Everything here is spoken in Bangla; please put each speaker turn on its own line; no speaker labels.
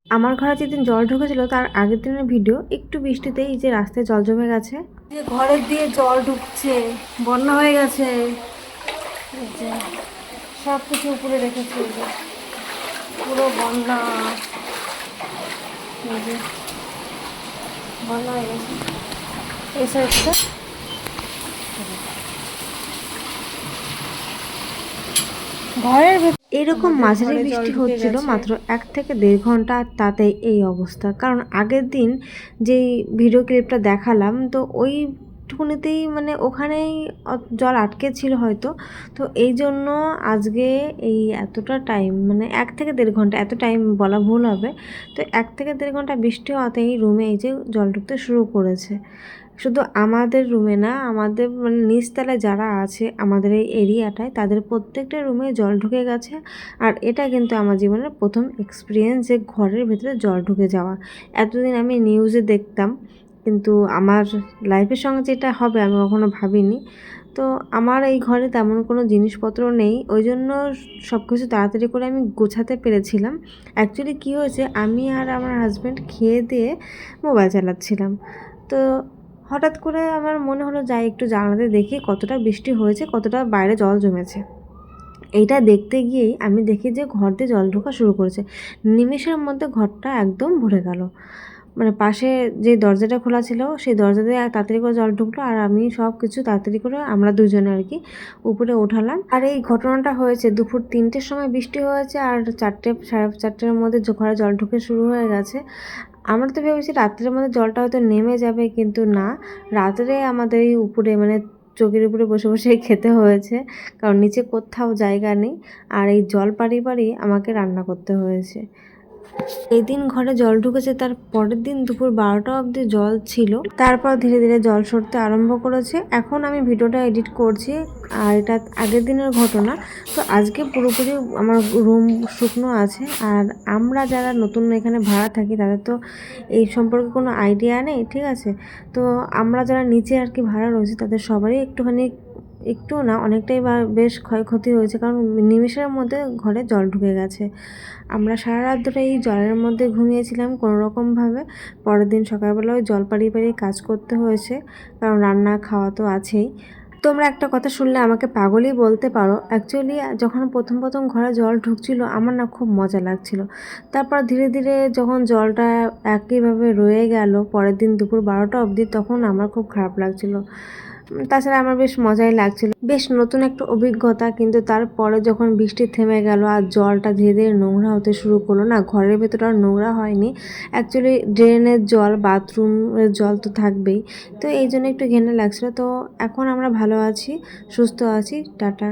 আমার ঘরে যেদিন জল ঢুকেছিল তার আগের দিনের ভিডিও, একটু বৃষ্টিতেই এই যে রাস্তায় জল জমে গেছে, যে ঘরের দিয়ে জল ঢুকছে, বন্যা হয়ে গেছে, যে সব কিছু উপরে রেখেছে, পুরো বন্যা, যে বন্যা হয়ে গেছে এই সাইডটা। ঘরের এরকম মাঝারি বৃষ্টি হচ্ছিল মাত্র 1 থেকে 1.5 ঘন্টা, তাতে এই অবস্থা। কারণ আগের দিন যেই ভিডিও ক্লিপটা দেখালাম, তো ওইটুকুনিতেই মানে ওখানেই জল আটকে ছিল হয়তো, তো এই জন্য আজকে এই এতটা টাইম, মানে 1 থেকে 1.5 ঘন্টা, এত টাইম বলা ভুল হবে, তো 1 থেকে 1.5 ঘন্টা বৃষ্টি হওয়াতেই রুমে এই যে জল ঢুকতে শুরু করেছে। শুধু আমাদের রুমে না, আমাদের মানে নিচতলায় যারা আছে আমাদের এই এরিয়াটায়, তাদের প্রত্যেকটা রুমে জল ঢুকে গেছে। আর এটা কিন্তু আমার জীবনের প্রথম এক্সপিরিয়েন্স যে ঘরের ভেতরে জল ঢুকে যাওয়া। এতদিন আমি নিউজে দেখতাম, কিন্তু আমার লাইফের সঙ্গে যেটা হবে আমি কখনো ভাবিনি। তো আমার এই ঘরে তেমন কোনো জিনিসপত্র নেই, ওই জন্য সব কিছু তাড়াতাড়ি করে আমি গোছাতে পেরেছিলাম। অ্যাকচুয়ালি কী হয়েছে, আমি আর আমার হাজব্যান্ড খেয়ে দিয়ে মোবাইল চালাচ্ছিলাম, তো হঠাৎ করে আমার মনে হলো যাই একটু জানালাতে দেখি কতটা বৃষ্টি হয়েছে, কতটা বাইরে জল জমেছে। এইটা দেখতে গিয়েই আমি দেখি যে ঘর দিয়ে জল ঢোকা শুরু করেছে। নিমেষের মধ্যে ঘরটা একদম ভরে গেল, মানে পাশে যে দরজাটা খোলা ছিল সেই দরজা দিয়ে তাড়াতাড়ি করে জল ঢুকলো, আর আমি সব কিছু তাড়াতাড়ি করে আমরা দুজনে আর কি উপরে উঠালাম। আর এই ঘটনাটা হয়েছে দুপুর 3টের সময় বৃষ্টি হয়েছে, আর 4টে সাড়ে 4টের মধ্যে ঘরে জল ঢুকে শুরু হয়ে গেছে। আমরা তো ভেবেছি রাত্রের মধ্যে জলটা হয়তো নেমে যাবে, কিন্তু না, রাত্রে আমাদের এই উপরে মানে চৌকির উপরে বসে বসেই খেতে হয়েছে, কারণ নিচে কোথাও জায়গা নেই। আর এই জল পাড়িয়ে পাড়িয়ে আমাকে রান্না করতে হয়েছে। এই দিন ঘরে জল ঢুকেছে, তার পরের দিন দুপুর 12টা অবধি জল ছিল, তারপর ধীরে ধীরে জল সরতে আরম্ভ করেছে। এখন আমি ভিডিওটা এডিট করছি, আর এটা আগের দিনের ঘটনা। তো আজকে পুরোপুরি আমার রুম শুকনো আছে, আর আমরা যারা নতুন এখানে ভাড়া থাকি তাদের তো এই সম্পর্কে কোনো আইডিয়া নেই, ঠিক আছে। তো আমরা যারা নিচে আর কি ভাড়া রয়েছি তাদের সবারই একটুখানি, একটু না অনেকটাই বা বেশ ক্ষয়ক্ষতি হয়েছে, কারণ নিমেষের মধ্যে ঘরে জল ঢুকে গেছে। আমরা সারা রাত ধরে এই জলের মধ্যে ঘুমিয়েছিলাম কোনো রকমভাবে। পরের দিন সকালবেলা ওই জল পাড়িয়ে পাড়িয়ে কাজ করতে হয়েছে, কারণ রান্না খাওয়া তো আছেই। তোমরা একটা কথা শুনলে আমাকে পাগলই বলতে পারো। অ্যাকচুয়ালি যখন প্রথম প্রথম ঘরে জল ঢুকছিল আমার না খুব মজা লাগছিল। তারপর ধীরে ধীরে যখন জলটা একইভাবে রয়ে গেল পরের দিন দুপুর 12টা অবধি, তখন আমার খুব খারাপ লাগছিল। তাছাড়া আমার বেশ মজাই লাগছিল, বেশ নতুন একটা অভিজ্ঞতা। কিন্তু তারপরে যখন বৃষ্টি থেমে গেল আর জলটা ধীরে ধীরে নোংরা হতে শুরু করলো, না ঘরের ভেতরটা আর নোংরা হয়নি, অ্যাকচুয়ালি ড্রেনের জল, বাথরুমের জল তো থাকবেই, তো এই জন্য একটু ঘেন্না লাগছিল। তো এখন আমরা ভালো আছি, সুস্থ আছি। টাটা।